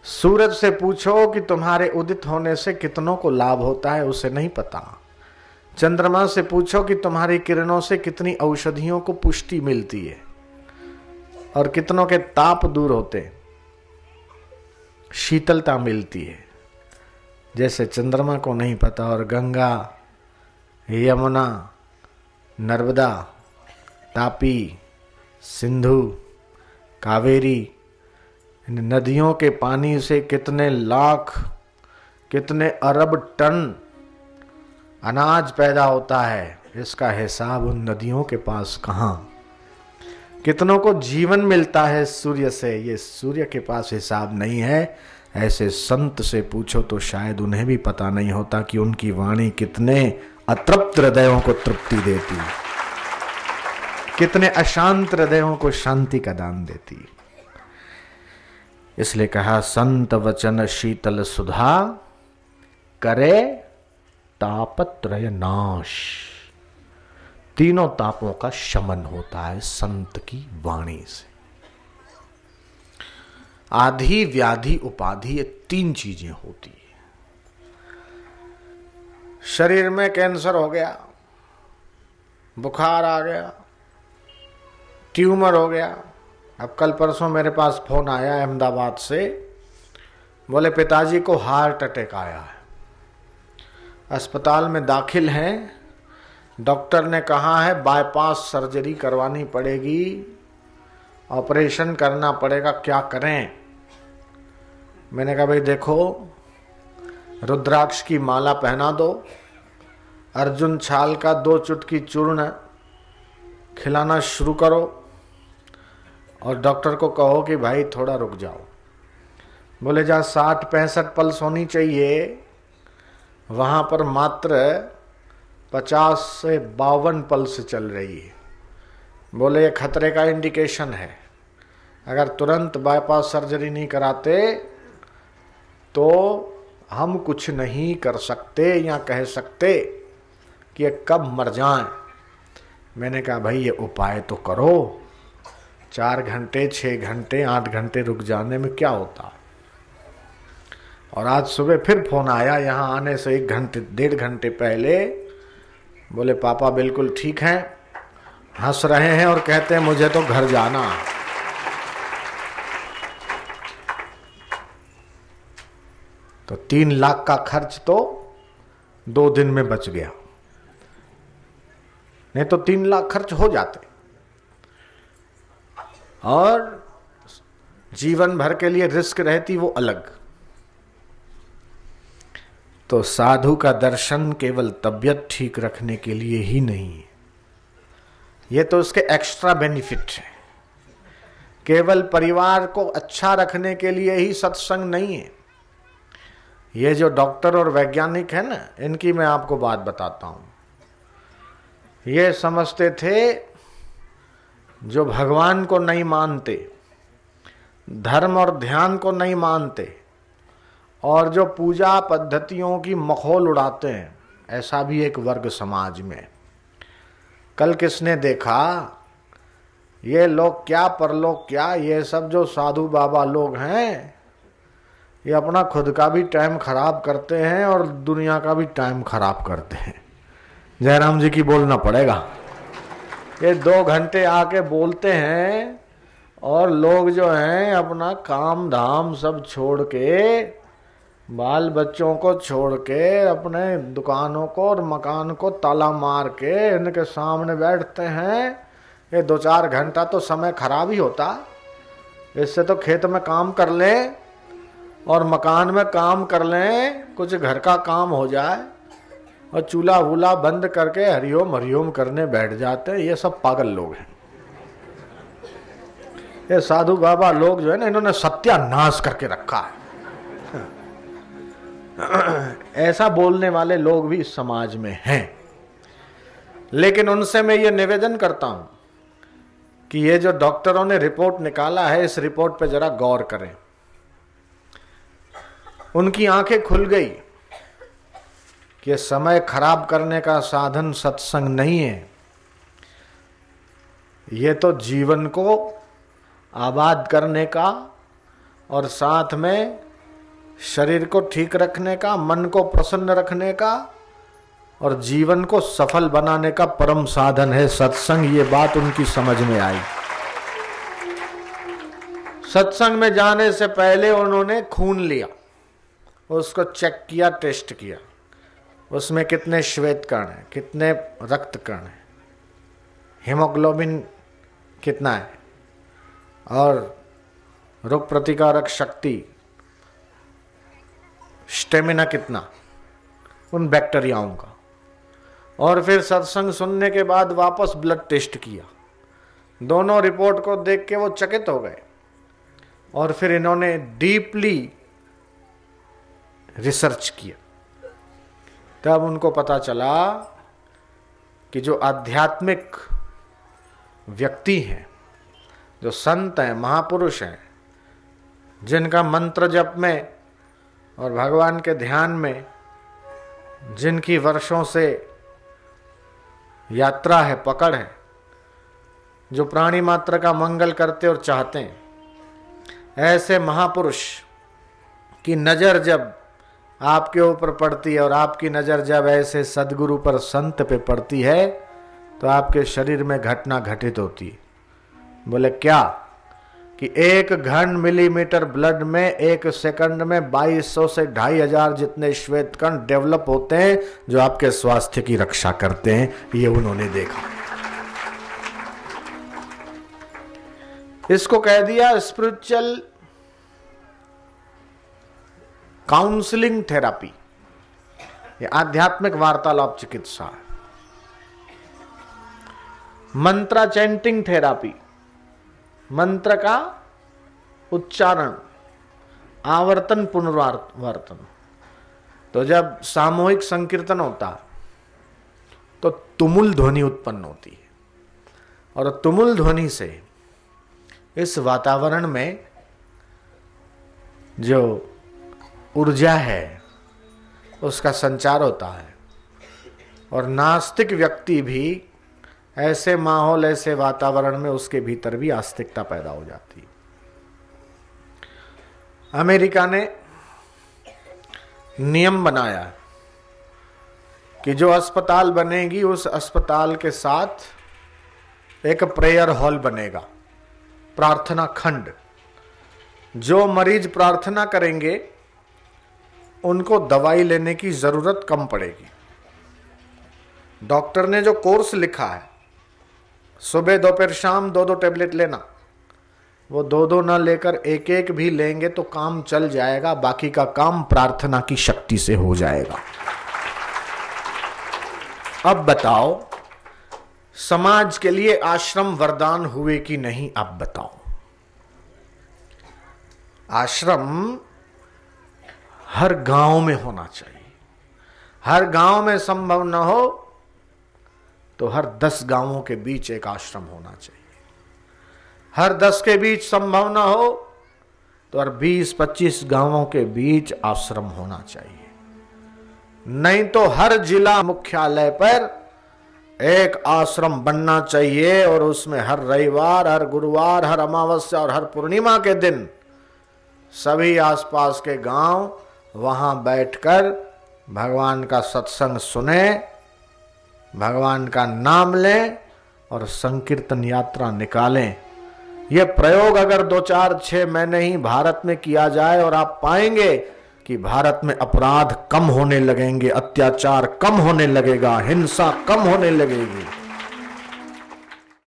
सूरज से पूछो कि तुम्हारे उदित होने से कितनों को लाभ होता है, उसे नहीं पता। चंद्रमा से पूछो कि तुम्हारी किरणों से कितनी औषधियों को पुष्टि मिलती है और कितनों के ताप दूर होते, शीतलता मिलती है। जैसे चंद्रमा को नहीं पता और गंगा, यमुना, नर्मदा, तापी, सिंधु, कावेरी, इन नदियों के पानी से कितने लाख, कितने अरब टन अनाज पैदा होता है, इसका हिसाब उन नदियों के पास कहां। कितनों को जीवन मिलता है सूर्य से, ये सूर्य के पास हिसाब नहीं है। ऐसे संत से पूछो तो शायद उन्हें भी पता नहीं होता कि उनकी वाणी कितने अतृप्त हृदयों को तृप्ति देती, कितने अशांत हृदयों को शांति का दान देती। इसलिए कहा संत वचन शीतल सुधा, करे तापत्रय नाश। तीनों तापों का शमन होता है संत की वाणी से। आधि, व्याधि, उपाधि, ये तीन चीजें होती है। शरीर में कैंसर हो गया, बुखार आ गया, ट्यूमर हो गया। अब कल परसों मेरे पास फोन आया अहमदाबाद से, बोले पिताजी को हार्ट अटैक आया है, अस्पताल में दाखिल हैं, डॉक्टर ने कहा है बाईपास सर्जरी करवानी पड़ेगी, ऑपरेशन करना पड़ेगा, क्या करें। मैंने कहा भाई देखो, रुद्राक्ष की माला पहना दो, अर्जुन छाल का 2 चुटकी चूर्ण खिलाना शुरू करो और डॉक्टर को कहो कि भाई थोड़ा रुक जाओ। बोले जहाँ 60-65 पल्स होनी चाहिए, वहां पर मात्र 50 से 52 पल्स चल रही है। बोले ये खतरे का इंडिकेशन है, अगर तुरंत बाईपास सर्जरी नहीं कराते तो हम कुछ नहीं कर सकते या कह सकते कि ये कब मर जाएं। मैंने कहा भाई ये उपाय तो करो, 4 घंटे 6 घंटे 8 घंटे रुक जाने में क्या होता। और आज सुबह फिर फोन आया यहाँ आने से 1 घंटे 1.5 घंटे पहले, बोले पापा बिल्कुल ठीक हैं, हंस रहे हैं और कहते हैं मुझे तो घर जाना। तो 3 लाख का खर्च तो 2 दिन में बच गया, नहीं तो 3 लाख खर्च हो जाते और जीवन भर के लिए रिस्क रहती वो अलग। तो साधु का दर्शन केवल तबीयत ठीक रखने के लिए ही नहीं है, ये तो उसके एक्स्ट्रा बेनिफिट है। केवल परिवार को अच्छा रखने के लिए ही सत्संग नहीं है। ये जो डॉक्टर और वैज्ञानिक है ना, इनकी मैं आपको बात बताता हूं। ये समझते थे जो भगवान को नहीं मानते, धर्म और ध्यान को नहीं मानते और जो पूजा पद्धतियों की मखौल उड़ाते हैं, ऐसा भी एक वर्ग समाज में। कल किसने देखा, ये लोग क्या परलोक क्या, ये सब जो साधु बाबा लोग हैं ये अपना खुद का भी टाइम खराब करते हैं और दुनिया का भी टाइम खराब करते हैं। जयराम जी की बोलना पड़ेगा। ये 2 घंटे आके बोलते हैं और लोग जो हैं अपना काम धाम सब छोड़ के, बाल बच्चों को छोड़ के, अपने दुकानों को और मकान को ताला मार के इनके सामने बैठते हैं। ये 2-4 घंटा तो समय खराब ही होता, इससे तो खेत में काम कर लें और मकान में काम कर लें, कुछ घर का काम हो जाए और चूल्हा वूल्हा बंद करके हरिओम हरिओम करने बैठ जाते हैं। ये सब पागल लोग हैं। ये साधु बाबा लोग जो है ना, इन्होंने सत्यानाश करके रखा है। ऐसा बोलने वाले लोग भी इस समाज में हैं। लेकिन उनसे मैं ये निवेदन करता हूं कि ये जो डॉक्टरों ने रिपोर्ट निकाला है, इस रिपोर्ट पे जरा गौर करें। उनकी आंखें खुल गई कि समय खराब करने का साधन सत्संग नहीं है, ये तो जीवन को आबाद करने का और साथ में शरीर को ठीक रखने का, मन को प्रसन्न रखने का और जीवन को सफल बनाने का परम साधन है सत्संग। ये बात उनकी समझ में आई। सत्संग में जाने से पहले उन्होंने खून लिया, उसको चेक किया, टेस्ट किया, उसमें कितने श्वेत कण हैं, कितने रक्त कण हैं, हीमोग्लोबिन कितना है और रोग प्रतिकारक शक्ति, स्टेमिना कितना उन बैक्टीरियाओं का। और फिर सत्संग सुनने के बाद वापस ब्लड टेस्ट किया। दोनों रिपोर्ट को देख के वो चकित हो गए और फिर इन्होंने डीपली रिसर्च किया। तब उनको पता चला कि जो आध्यात्मिक व्यक्ति हैं, जो संत हैं, महापुरुष हैं, जिनका मंत्र जप में और भगवान के ध्यान में जिनकी वर्षों से यात्रा है, पकड़ है, जो प्राणी मात्र का मंगल करते और चाहते हैं, ऐसे महापुरुष की नजर जब आपके ऊपर पड़ती है और आपकी नजर जब ऐसे सदगुरु पर, संत पे पड़ती है, तो आपके शरीर में घटना घटित होती है। बोले क्या? कि 1 घन मिलीमीटर ब्लड में 1 सेकंड में 2200 से 2500 जितने श्वेत कण डेवलप होते हैं, जो आपके स्वास्थ्य की रक्षा करते हैं। ये उन्होंने देखा। इसको कह दिया स्पिरिचुअल काउंसलिंग थेरापी, ये आध्यात्मिक वार्तालाप चिकित्सा है। मंत्रा चैंटिंग थेरापी, मंत्र का उच्चारण, आवर्तन, पुनरावर्तन। तो जब सामूहिक संकीर्तन होता तो तुमुल ध्वनि उत्पन्न होती है और तुमुल ध्वनि से इस वातावरण में जो ऊर्जा है उसका संचार होता है। और नास्तिक व्यक्ति भी ऐसे माहौल, ऐसे वातावरण में उसके भीतर भी आस्तिकता पैदा हो जाती है। अमेरिका ने नियम बनाया कि जो अस्पताल बनेगी उस अस्पताल के साथ एक प्रेयर हॉल बनेगा, प्रार्थना खंड। जो मरीज प्रार्थना करेंगे उनको दवाई लेने की जरूरत कम पड़ेगी। डॉक्टर ने जो कोर्स लिखा है, सुबह दोपहर शाम 2-2 टेबलेट लेना, वो 2-2 ना लेकर 1-1 भी लेंगे तो काम चल जाएगा। बाकी का काम प्रार्थना की शक्ति से हो जाएगा। अब बताओ, समाज के लिए आश्रम वरदान हुए कि नहीं? आप बताओ। आश्रम हर गांव में होना चाहिए। हर गांव में संभव न हो तो हर 10 गांवों के बीच एक आश्रम होना चाहिए। हर 10 के बीच संभव न हो तो हर 20-25 गांवों के बीच आश्रम होना चाहिए। नहीं तो हर जिला मुख्यालय पर एक आश्रम बनना चाहिए और उसमें हर रविवार, हर गुरुवार, हर अमावस्या और हर पूर्णिमा के दिन सभी आसपास के गांव वहां बैठकर भगवान का सत्संग सुने, भगवान का नाम लें और संकीर्तन यात्रा निकालें। यह प्रयोग अगर 2-4-6 महीने ही भारत में किया जाए और आप पाएंगे कि भारत में अपराध कम होने लगेंगे, अत्याचार कम होने लगेगा, हिंसा कम होने लगेगी।